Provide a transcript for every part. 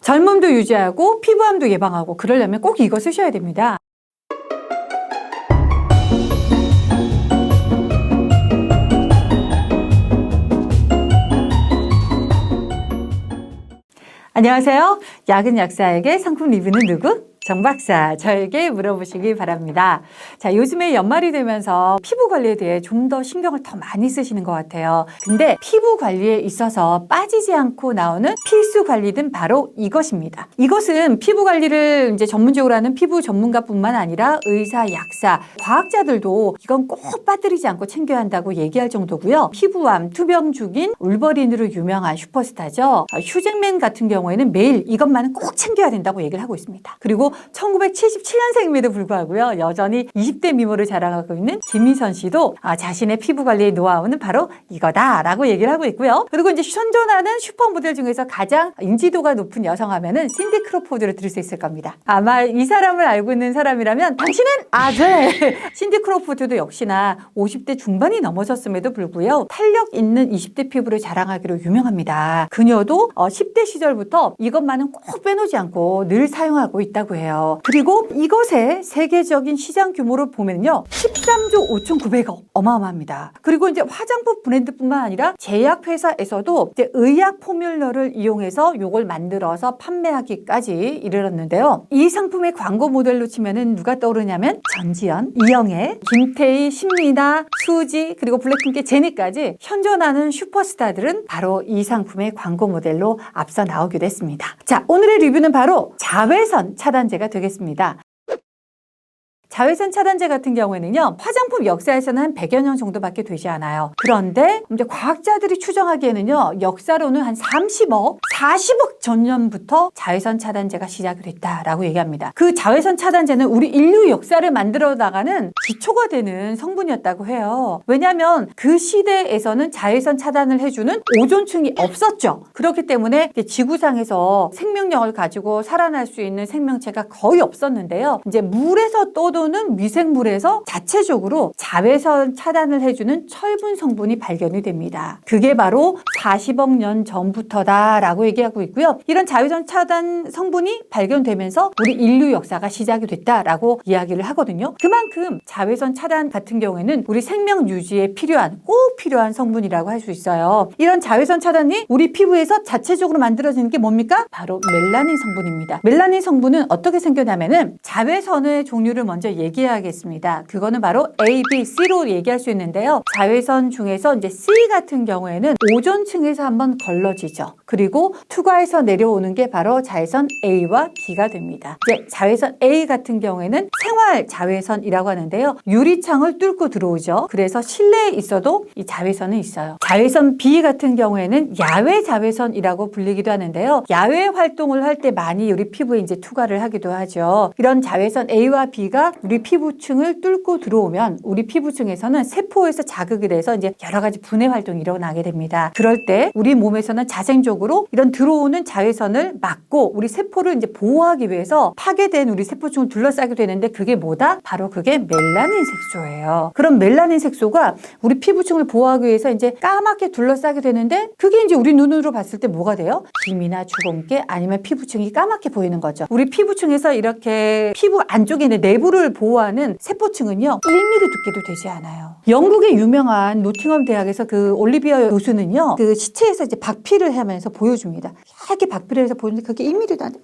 젊음도 유지하고 피부암도 예방하고 그러려면 꼭 이거 쓰셔야 됩니다. 안녕하세요. 약은 약사에게 상품 리뷰는 누구? 정 박사, 저에게 물어보시기 바랍니다. 자, 요즘에 연말이 되면서 피부 관리에 대해 좀 더 신경을 더 많이 쓰시는 것 같아요. 근데 피부 관리에 있어서 빠지지 않고 나오는 필수 관리는 바로 이것입니다. 이것은 피부 관리를 이제 전문적으로 하는 피부 전문가뿐만 아니라 의사, 약사, 과학자들도 이건 꼭 빠뜨리지 않고 챙겨야 한다고 얘기할 정도고요. 피부암, 투병 중인 울버린으로 유명한 슈퍼스타죠. 휴잭맨 같은 경우에는 매일 이것만은 꼭 챙겨야 된다고 얘기를 하고 있습니다. 그리고 1977년생임에도 불구하고요. 여전히 20대 미모를 자랑하고 있는 김희선 씨도 자신의 피부 관리의 노하우는 바로 이거다라고 얘기를 하고 있고요. 그리고 이제 현존하는 슈퍼모델 중에서 가장 인지도가 높은 여성 하면은 신디 크로포드를 들을 수 있을 겁니다. 아마 이 사람을 알고 있는 사람이라면 당신은 네. 신디 크로포드도 역시나 50대 중반이 넘어섰음에도 불구하고 탄력 있는 20대 피부를 자랑하기로 유명합니다. 그녀도 10대 시절부터 이것만은 꼭 빼놓지 않고 늘 사용하고 있다고 해요. 그리고 이것의 세계적인 시장 규모를 보면요. 13조 5,900억. 어마어마합니다. 그리고 이제 화장품 브랜드뿐만 아니라 제약회사에서도 이제 의약 포뮬러를 이용해서 이걸 만들어서 판매하기까지 이르렀는데요. 이 상품의 광고 모델로 치면은 누가 떠오르냐면 전지현, 이영애, 김태희, 신미나, 수지, 그리고 블랙핑크의 제니까지 현존하는 슈퍼스타들은 바로 이 상품의 광고 모델로 앞서 나오기도 했습니다. 자, 오늘의 리뷰는 바로 자외선 차단제가 되겠습니다. 자외선 차단제 같은 경우에는요, 화장품 역사에서는 한 100여 년 정도밖에 되지 않아요. 그런데 이제 과학자들이 추정하기에는요, 역사로는 한 30억, 40억 전년부터 자외선 차단제가 시작이 됐다라고 얘기합니다. 그 자외선 차단제는 우리 인류 역사를 만들어 나가는 기초가 되는 성분이었다고 해요. 왜냐하면 그 시대에서는 자외선 차단을 해주는 오존층이 없었죠. 그렇기 때문에 지구상에서 생명력을 가지고 살아날 수 있는 생명체가 거의 없었는데요. 이제 물에서 떠도는 미생물에서 자체적으로 자외선 차단을 해주는 철분 성분이 발견이 됩니다. 그게 바로 40억 년 전부터다라고 얘기하고 있고요. 이런 자외선 차단 성분이 발견되면서 우리 인류 역사가 시작이 됐다라고 이야기를 하거든요. 그만큼 자외선 차단 같은 경우에는 우리 생명 유지에 꼭 필요한 성분이라고 할 수 있어요. 이런 자외선 차단이 우리 피부에서 자체적으로 만들어지는 게 뭡니까? 바로 멜라닌 성분입니다. 멜라닌 성분은 어떻게 생겨나면은 자외선의 종류를 먼저 얘기해야겠습니다. 그거는 바로 A, B, C로 얘기할 수 있는데요. 자외선 중에서 이제 C 같은 경우에는 오존층에서 한번 걸러지죠. 그리고 투과해서 내려오는 게 바로 자외선 A와 B가 됩니다. 이제 자외선 A 같은 경우에는 생활 자외선이라고 하는데요. 유리창을 뚫고 들어오죠. 그래서 실내에 있어도 이 자외선은 있어요. 자외선 B 같은 경우에는 야외 자외선이라고 불리기도 하는데요. 야외 활동을 할 때 많이 우리 피부에 이제 투과를 하기도 하죠. 이런 자외선 A와 B가 우리 피부층을 뚫고 들어오면 우리 피부층에서는 세포에서 자극이 돼서 이제 여러 가지 분해 활동이 일어나게 됩니다. 그럴 때 우리 몸에서는 자생적으로 이런 들어오는 자외선을 막고 우리 세포를 이제 보호하기 위해서 파괴된 우리 세포층을 둘러싸게 되는데 그게 뭐다? 바로 그게 멜라닌 색소예요. 그럼 멜라닌 색소가 우리 피부층을 보호하기 위해서 이제 까맣게 둘러싸게 되는데 그게 이제 우리 눈으로 봤을 때 뭐가 돼요? 기미나 주근깨 아니면 피부층이 까맣게 보이는 거죠. 우리 피부층에서 이렇게 피부 안쪽에 있는 내부를 보호하는 세포층은요 1mm 두께도 되지 않아요. 영국의 유명한 노팅엄 대학에서 그 올리비아 교수는요 그 시체에서 이제 박피를 하면서 보여줍니다. 이렇게 박피를 해서 보여주는데 그게 1mm도 안 돼.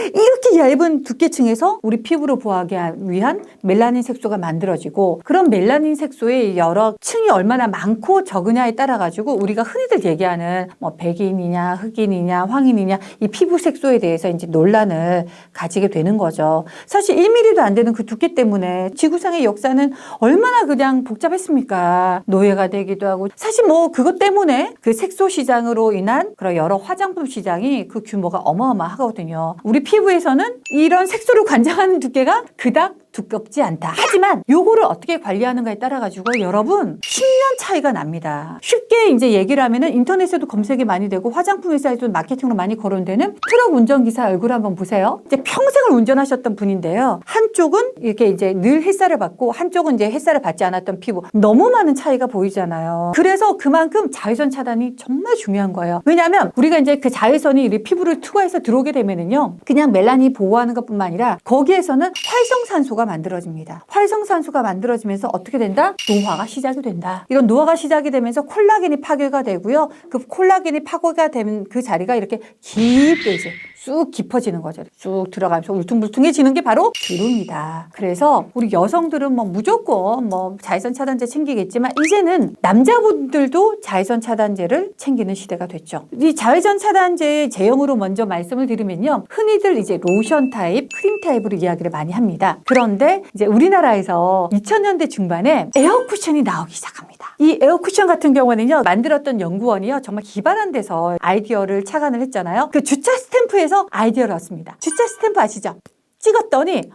이렇게 얇은 두께층에서 우리 피부를 보호하기 위한 멜라닌 색소가 만들어지고 그런 멜라닌 색소의 여러 층이 얼마나 많고 적으냐에 따라 가지고 우리가 흔히들 얘기하는 뭐 백인이냐 흑인이냐 황인이냐 이 피부 색소에 대해서 이제 논란을 가지게 되는 거죠. 사실 1mm도 안 되는 그 두께 때문에 지구상의 역사는 얼마나 그냥 복잡했습니까? 노예가 되기도 하고 사실 뭐 그것 때문에 그 색소 시장으로 인한 그런 여러 화장품 시장이 그 규모가 어마어마하거든요. 우리 피부에서는 이런 색소를 관장하는 두께가 그닥 두껍지 않다. 하지만 요거를 어떻게 관리하는가에 따라 가지고 여러분 10년 차이가 납니다. 쉽게 이제 얘기를 하면은 인터넷에도 검색이 많이 되고 화장품 회사에도 마케팅으로 많이 거론되는 트럭 운전기사 얼굴 한번 보세요. 이제 평생을 운전하셨던 분인데요. 한쪽은 이렇게 이제 늘 햇살을 받고 한쪽은 이제 햇살을 받지 않았던 피부. 너무 많은 차이가 보이잖아요. 그래서 그만큼 자외선 차단이 정말 중요한 거예요. 왜냐하면 우리가 이제 그 자외선이 우리 피부를 투과해서 들어오게 되면은요. 그냥 멜라닌 보호하는 것뿐만 아니라 거기에서는 활성산소가 만들어집니다. 활성산소가 만들어지면서 어떻게 된다? 노화가 시작이 된다. 이런 노화가 시작이 되면서 콜라겐이 파괴가 되고요. 그 콜라겐이 파괴가 된 그 자리가 이렇게 깊게 이제 쑥 깊어지는 거죠. 쑥 들어가면서 울퉁불퉁해지는 게 바로 주름이다. 그래서 우리 여성들은 뭐 무조건 뭐 자외선 차단제 챙기겠지만 이제는 남자분들도 자외선 차단제를 챙기는 시대가 됐죠. 이 자외선 차단제의 제형으로 먼저 말씀을 드리면요. 흔히들 이제 로션 타입, 크림 타입으로 이야기를 많이 합니다. 그런데 이제 우리나라에서 2000년대 중반에 에어 쿠션이 나오기 시작합니다. 이 에어 쿠션 같은 경우는요. 만들었던 연구원이요. 정말 기발한 데서 아이디어를 착안을 했잖아요. 그 주차 스탬프에서 아이디어를 얻습니다. 주차 스탬프 아시죠? 찍었더니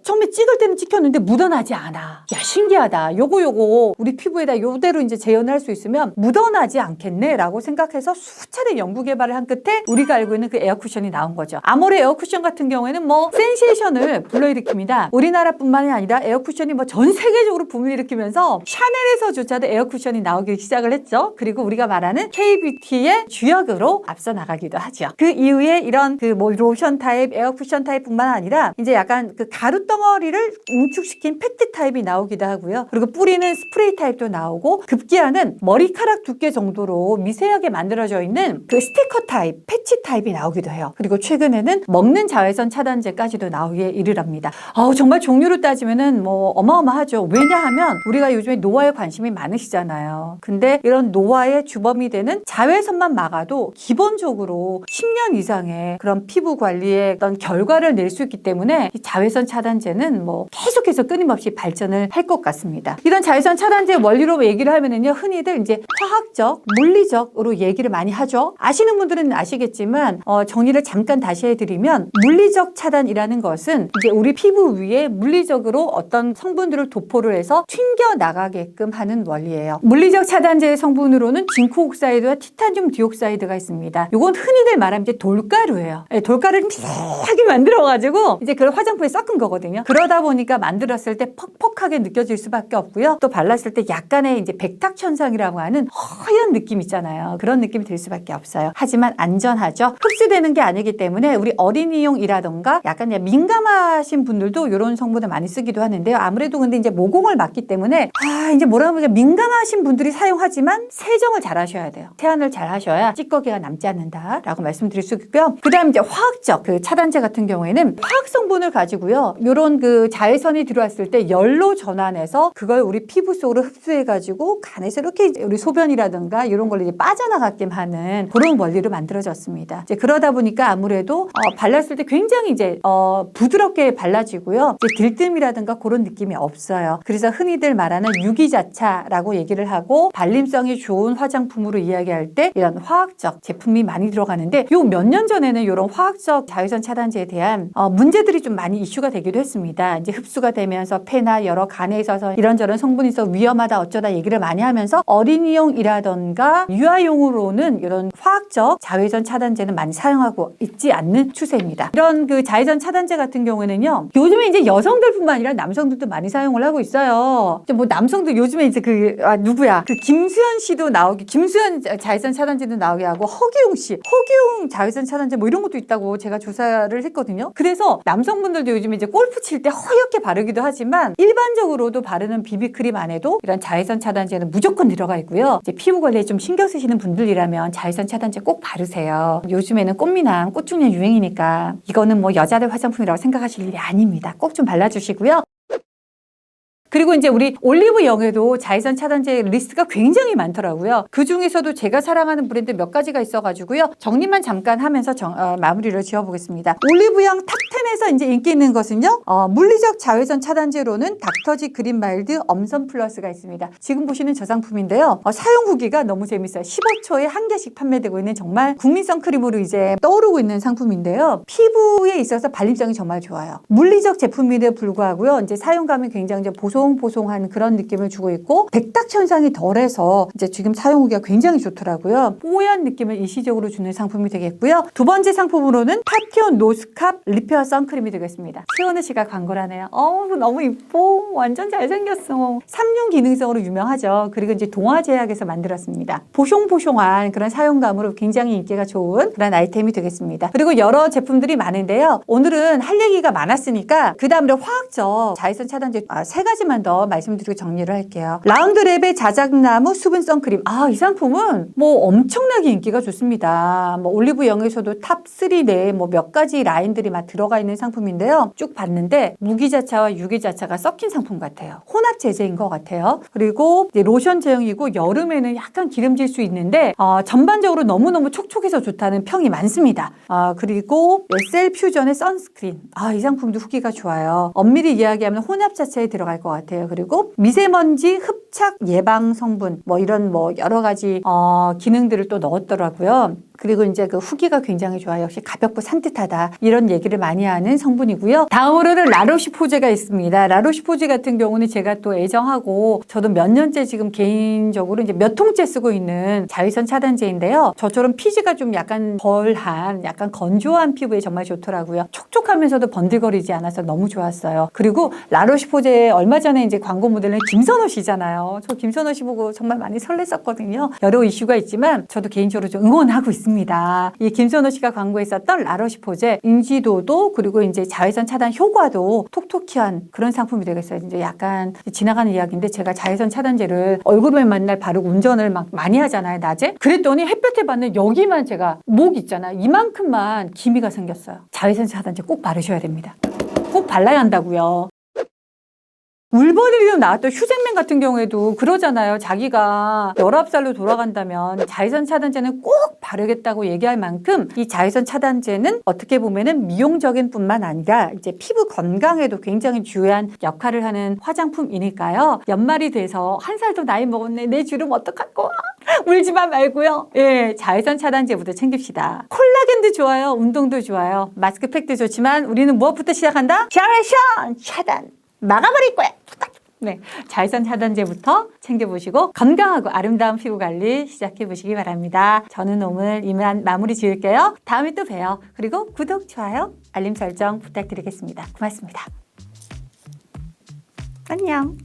처음에 찍을 때는 찍혔는데 묻어나지 않아. 야, 신기하다. 요거 우리 피부에다 요대로 이제 재현을 할 수 있으면 묻어나지 않겠네 라고 생각해서 수차례 연구 개발을 한 끝에 우리가 알고 있는 그 에어 쿠션이 나온 거죠. 아모레 에어 쿠션 같은 경우에는 뭐 센세이션을 불러일으킵니다. 우리나라뿐만이 아니라 에어 쿠션이 뭐 전 세계적으로 붐을 일으키면서 샤넬에서조차도 에어 쿠션이 나오기 시작을 했죠. 그리고 우리가 말하는 K-뷰티의 주역으로 앞서 나가기도 하죠. 그 이후에 이런 그 뭐 로션 타입, 에어 쿠션 타입뿐만 아니라 이제 약간 그 가루 덩어리를 응축시킨 팩트 타입이 나오기도 하고요. 그리고 뿌리는 스프레이 타입도 나오고 급기야는 머리카락 두께 정도로 미세하게 만들어져 있는 그 스티커 타입, 패치 타입이 나오기도 해요. 그리고 최근에는 먹는 자외선 차단제까지도 나오기에 이르랍니다. 정말 종류로 따지면은 뭐 어마어마하죠. 왜냐하면 우리가 요즘에 노화에 관심이 많으시잖아요. 근데 이런 노화의 주범이 되는 자외선만 막아도 기본적으로 10년 이상의 그런 피부 관리의 어떤 결과를 낼 수 있기 때문에 이 자외선 차단제는 뭐 계속해서 끊임없이 발전을 할 것 같습니다. 이런 자외선 차단제 원리로 얘기를 하면은요, 흔히들 이제 화학적, 물리적으로 얘기를 많이 하죠. 아시는 분들은 아시겠지만 정리를 잠깐 다시 해드리면 물리적 차단이라는 것은 이제 우리 피부 위에 물리적으로 어떤 성분들을 도포를 해서 튕겨 나가게끔 하는 원리예요. 물리적 차단제의 성분으로는 징크 옥사이드와 티타늄 디옥사이드가 있습니다. 이건 흔히들 말하면 이제 돌가루예요. 돌가루를 미세하게 만들어가지고 이제 그걸 화장품에 섞은 거거든요. 그러다 보니까 만들었을 때 퍽퍽하게 느껴질 수밖에 없고요. 또 발랐을 때 약간의 이제 백탁 현상이라고 하는 허연 느낌 있잖아요. 그런 느낌이 들 수밖에 없어요. 하지만 안전하죠. 흡수되는 게 아니기 때문에 우리 어린이용이라던가 약간 민감하신 분들도 이런 성분을 많이 쓰기도 하는데요. 아무래도 근데 이제 모공을 막기 때문에 이제 뭐라 그러면 민감하신 분들이 사용하지만 세정을 잘 하셔야 돼요. 세안을 잘 하셔야 찌꺼기가 남지 않는다라고 말씀드릴 수 있고요. 그다음 이제 화학적 그 차단제 같은 경우에는 화학 성분을 가지고요. 이런 그 자외선이 들어왔을 때 열로 전환해서 그걸 우리 피부 속으로 흡수해가지고 간에서 이렇게 우리 소변이라든가 이런 걸 이제 빠져나가게 하는 그런 원리로 만들어졌습니다. 이제 그러다 보니까 아무래도 발랐을 때 굉장히 이제 부드럽게 발라지고요. 이제 들뜸이라든가 그런 느낌이 없어요. 그래서 흔히들 말하는 유기자차라고 얘기를 하고 발림성이 좋은 화장품으로 이야기할 때 이런 화학적 제품이 많이 들어가는데 요 몇 년 전에는 이런 화학적 자외선 차단제에 대한 문제들이 좀 많이 이슈가 되기도 했습니다. 이제 흡수가 되면서 폐나 여러 간에 있어서 이런저런 성분이 있어 위험하다 어쩌다 얘기를 많이 하면서 어린이용이라던가 유아용으로는 이런 화학적 자외선 차단제는 많이 사용하고 있지 않는 추세입니다. 이런 그 자외선 차단제 같은 경우에는요, 요즘에 이제 여성들뿐만 아니라 남성들도 많이 사용을 하고 있어요. 뭐 남성들 요즘에 이제 누구야? 그 김수현 씨도 나오기, 김수현 자외선 차단제도 나오게 하고 허기웅 씨, 허기웅 자외선 차단제 뭐 이런 것도 있다고 제가 조사를 했거든요. 그래서 남성분들도 요즘에 이제 골프 칠 때 허옇게 바르기도 하지만 일반적으로도 바르는 비비크림 안에도 이런 자외선 차단제는 무조건 들어가 있고요. 이제 피부 관리에 좀 신경 쓰시는 분들이라면 자외선 차단제 꼭 바르세요. 요즘에는 꽃미남, 꽃중년 유행이니까 이거는 뭐 여자들 화장품이라고 생각하실 일이 아닙니다. 꼭 좀 발라주시고요. 그리고 이제 우리 올리브영에도 자외선 차단제 리스트가 굉장히 많더라고요. 그 중에서도 제가 사랑하는 브랜드 몇 가지가 있어가지고요. 정리만 잠깐 하면서 마무리를 지어보겠습니다. 올리브영 탑10에서 이제 인기 있는 것은요. 물리적 자외선 차단제로는 닥터지 그린 마일드 엄선 플러스가 있습니다. 지금 보시는 저 상품인데요. 사용 후기가 너무 재밌어요. 15초에 한 개씩 판매되고 있는 정말 국민성 크림으로 이제 떠오르고 있는 상품인데요. 피부에 있어서 발림성이 정말 좋아요. 물리적 제품임에도 불구하고요. 이제 사용감이 굉장히 이제 보송보송한 그런 느낌을 주고 있고 백탁 현상이 덜해서 이제 지금 사용 후기가 굉장히 좋더라고요. 뽀얀 느낌을 일시적으로 주는 상품이 되겠고요. 두 번째 상품으로는 파티온 노스캅 리페어 선크림이 되겠습니다. 최원우 씨가 광고를 하네요. 너무 이뻐. 완전 잘생겼어. 삼륜 기능성으로 유명하죠. 그리고 이제 동화제약에서 만들었습니다. 보숑보숑한 그런 사용감으로 굉장히 인기가 좋은 그런 아이템이 되겠습니다. 그리고 여러 제품들이 많은데요. 오늘은 할 얘기가 많았으니까 그 다음으로 화학적 자외선 차단제 세 가지만 더 말씀드리고 정리를 할게요. 라운드랩의 자작나무 수분 선크림. 이 상품은 뭐 엄청나게 인기가 좋습니다. 뭐 올리브영에서도 탑3 내에 뭐 몇 가지 라인들이 막 들어가 있는 상품인데요. 쭉 봤는데 무기자차와 유기자차가 섞인 상품 같아요. 혼합 제제인 것 같아요. 그리고 이제 로션 제형이고 여름에는 약간 기름질 수 있는데 전반적으로 너무너무 촉촉해서 좋다는 평이 많습니다. 그리고 셀 퓨전의 선스크린. 이 상품도 후기가 좋아요. 엄밀히 이야기하면 혼합 자체에 들어갈 것 같아요. 그리고 미세먼지 흡착 예방 성분 뭐 이런 뭐 여러 가지 기능들을 또 넣었더라고요. 그리고 이제 그 후기가 굉장히 좋아요. 역시 가볍고 산뜻하다. 이런 얘기를 많이 하는 성분이고요. 다음으로는 라로시포제가 있습니다. 라로시포제 같은 경우는 제가 또 애정하고 저도 몇 년째 지금 개인적으로 이제 몇 통째 쓰고 있는 자외선 차단제인데요. 저처럼 피지가 좀 약간 덜한 약간 건조한 피부에 정말 좋더라고요. 촉촉하면서도 번들거리지 않아서 너무 좋았어요. 그리고 라로시포제 얼마 전에 이제 광고 모델은 김선호 씨잖아요. 저 김선호 씨 보고 정말 많이 설렜었거든요. 여러 이슈가 있지만 저도 개인적으로 좀 응원하고 있습니다. 이 김선호 씨가 광고했었던 라로시포제 인지도도 그리고 이제 자외선 차단 효과도 톡톡히 한 그런 상품이 되겠어요. 이제 약간 지나가는 이야기인데 제가 자외선 차단제를 얼굴에 맨날 바르고 운전을 막 많이 하잖아요, 낮에. 그랬더니 햇볕에 받는 여기만 제가 목 있잖아요. 이만큼만 기미가 생겼어요. 자외선 차단제 꼭 바르셔야 됩니다. 꼭 발라야 한다고요. 울버리로 나왔던 휴잭맨 같은 경우에도 그러잖아요. 자기가 19살로 돌아간다면 자외선 차단제는 꼭 바르겠다고 얘기할 만큼 이 자외선 차단제는 어떻게 보면은 미용적인 뿐만 아니라 이제 피부 건강에도 굉장히 중요한 역할을 하는 화장품이니까요. 연말이 돼서 한 살도 나이 먹었네. 내 주름 어떡할 거야? 울지마 말고요. 자외선 차단제부터 챙깁시다. 콜라겐도 좋아요. 운동도 좋아요. 마스크팩도 좋지만 우리는 무엇부터 시작한다? 자외선 차단. 막아버릴 거야. 네, 자외선 차단제부터 챙겨보시고 건강하고 아름다운 피부 관리 시작해보시기 바랍니다. 저는 오늘 이만 마무리 지을게요. 다음에 또 봬요. 그리고 구독, 좋아요, 알림 설정 부탁드리겠습니다. 고맙습니다. 안녕.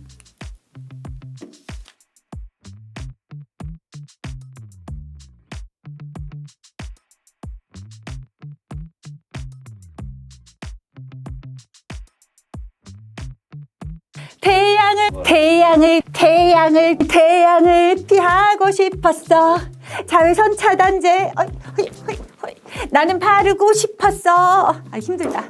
태양을 피하고 싶었어. 자외선 차단제 나는 바르고 싶었어. 힘들다.